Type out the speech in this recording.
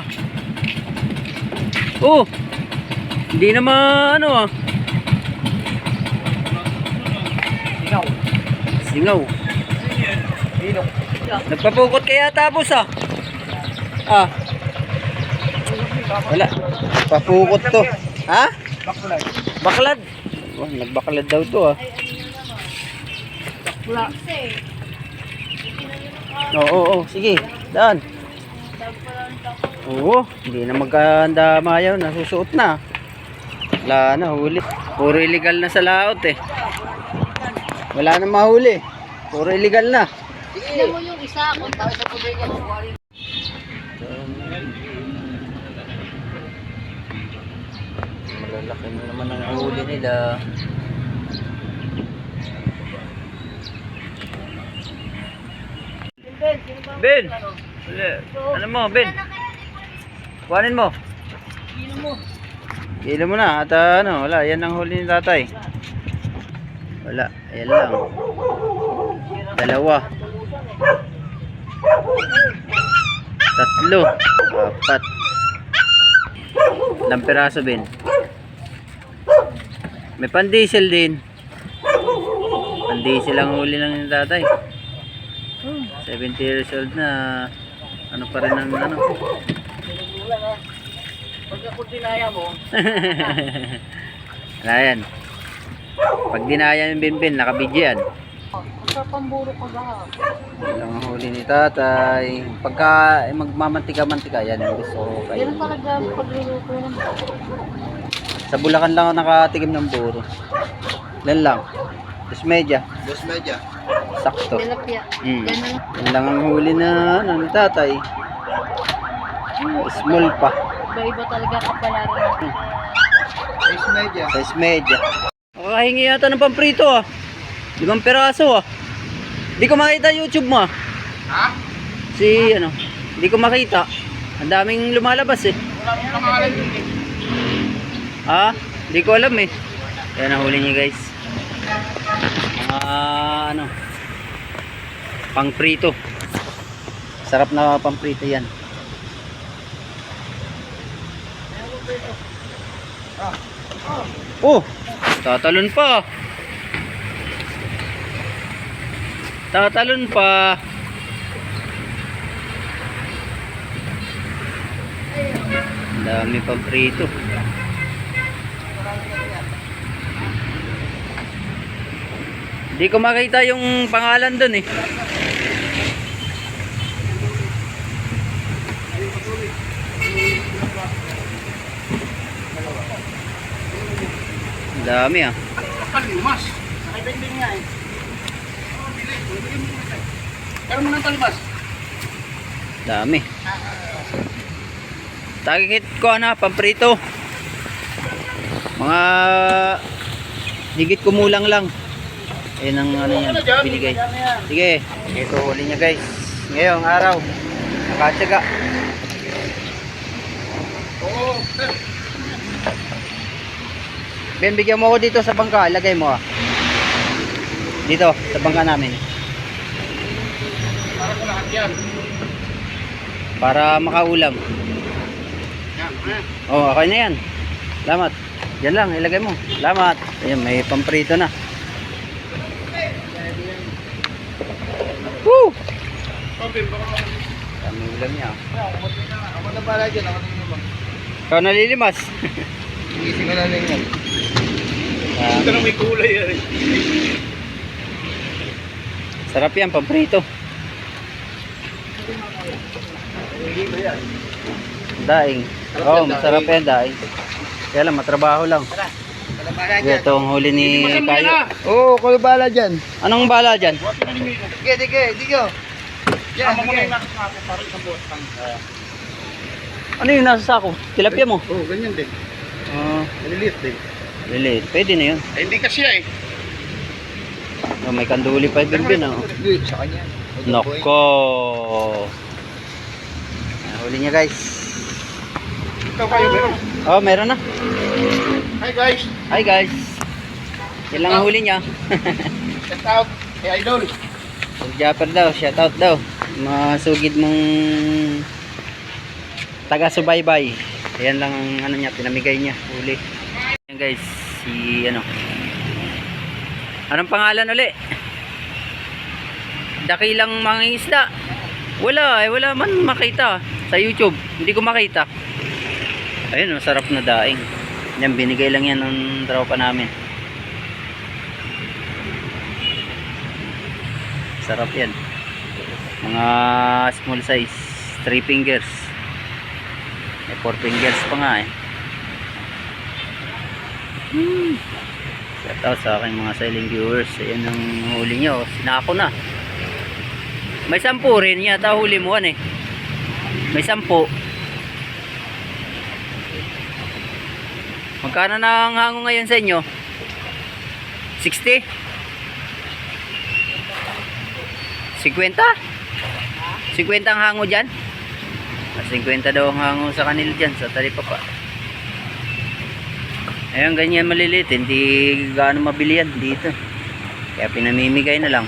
ah. Oh. Hindi naman ano ah. Singaw. Nagpapukot kaya tapos ah. Ah. Wala. Papukot to. Ha? Baklad. Baklad. Oh, nagbaklad daw to ah. Wala. Oo, sige. Daan. Oo, hindi na magkahanda mayaw. Nasusuot na. Wala na, huli. Puro illegal na sa laot eh. Wala na mahuli. Puro illegal na. Tignan mo yung isa. Kung tayo sa tubig yan. Malalaki na naman ang huli nila. Ben! Ano mo, Ben? Kuhanin mo. Kilo mo na. At ano, wala. Yan ang huli ni tatay. Wala. Ayan lang. Dalawa. Tatlo. Apat. Ilang piraso, Ben? May pan-diesel din. Pan-diesel ang huli lang ni tatay. 70 years old na. Ano pa rin ang ano. Pag ako dinaya mo. Wala yan. Pag dinaya yung Binbin, nakabidyo yan. Sa pamburo ko ba? Yan ang huli ni tatay. Pagka magmamantika-mantika, yan ang gusto ko. Yan talaga pagluluto ng Sa Bulacan lang ako nakatikim ng buro. Yan lang. Dos media. Sakto. tilapia. Ganun. Yan lang ang huli na ano, ni tatay. Small pa. Iba-iba talaga kapalaran. Size media. Makakahingi yata ng pamprito ah. 5 peraso ah. Hindi ko makita YouTube mo ah. Ha? Si ano, hindi ko makita. Ang daming lumalabas eh. Wala mong pangalan yun eh. Ah, hindi ko alam eh. Yan ang huli niya guys. Ano, pangprito. Sarap na pangprito yan. Oh, tatalon pa. Tatalon pa. Dami pang prito. Hindi ko makita yung pangalan dun eh. Dami ah. Talimas. Nakibending nga eh. Pero mo ng talimas. Dami. Tagikit ko na pamprito. Mga higit kumulang lang. Ayun ang ano yan, binigay. Sige, ito huli niya guys. Ngayong araw, nakatsaga. Oo. Ben, bigyan mo ako dito sa bangka. Ilagay mo ah. Dito, sa bangka namin. Para ko lahat yan. Para makaulam. Yan. Oh, okay na yan. Salamat. Yan lang, ilagay mo. Salamat. Ayun, may pamprito na. Woo! Okay, baka Kami ulam niya. ako na pala dyan. Ako na naman. Ikaw nalilimas. Gising ka na lang yan. Ito na may kulay yan. Sarap yan, pamprito. Hindi ba yan? Daing. Oo, masarap yan, daing. Kaya lang, matrabaho lang. Ito ang huli ni Kayo. Oo, ko bala dyan. Anong bala dyan? Dige. Yan, dige. Ano yung nasa sako? Tilapia mo? Oo, ganyan din. Maliliit din. Lili, pwede na yun. Eh, hindi kasi eh. Oh, may kanduli pa din din. Oh. Hindi, sa kanya. Nako. Huli niya guys. Ikaw kayo, meron. Oh, meron na. Hi guys. Hi guys. Yan lang ang huli niya. Shout out kay Idol. Japper daw, shout out daw. Masugid mong taga-subaybay. Ayan lang ang ano niya, pinamigay niya, huli. Ayan guys, si ano. Anong pangalan uli? Dakilang mangingisda. Wala man makita sa YouTube. Hindi ko makita. Ayun, masarap na daing. Yan, binigay lang yan ng tropa namin. Sarap yan. Mga small size, 3 fingers. May 4 fingers pa nga eh. Shout out sa aking mga silent viewers. Ayan ang huli nyo. Sinako na. May 10 rin yata huli mo eh. May 10. Magkano na ang hango ngayon sa inyo? 60? 50? 50 ang hango dyan? 50 daw ang hango sa kanila dyan sa talipapa. Ayun, ganyan maliliit. Hindi gaano mabili yan dito. Kaya pinamimigay na lang.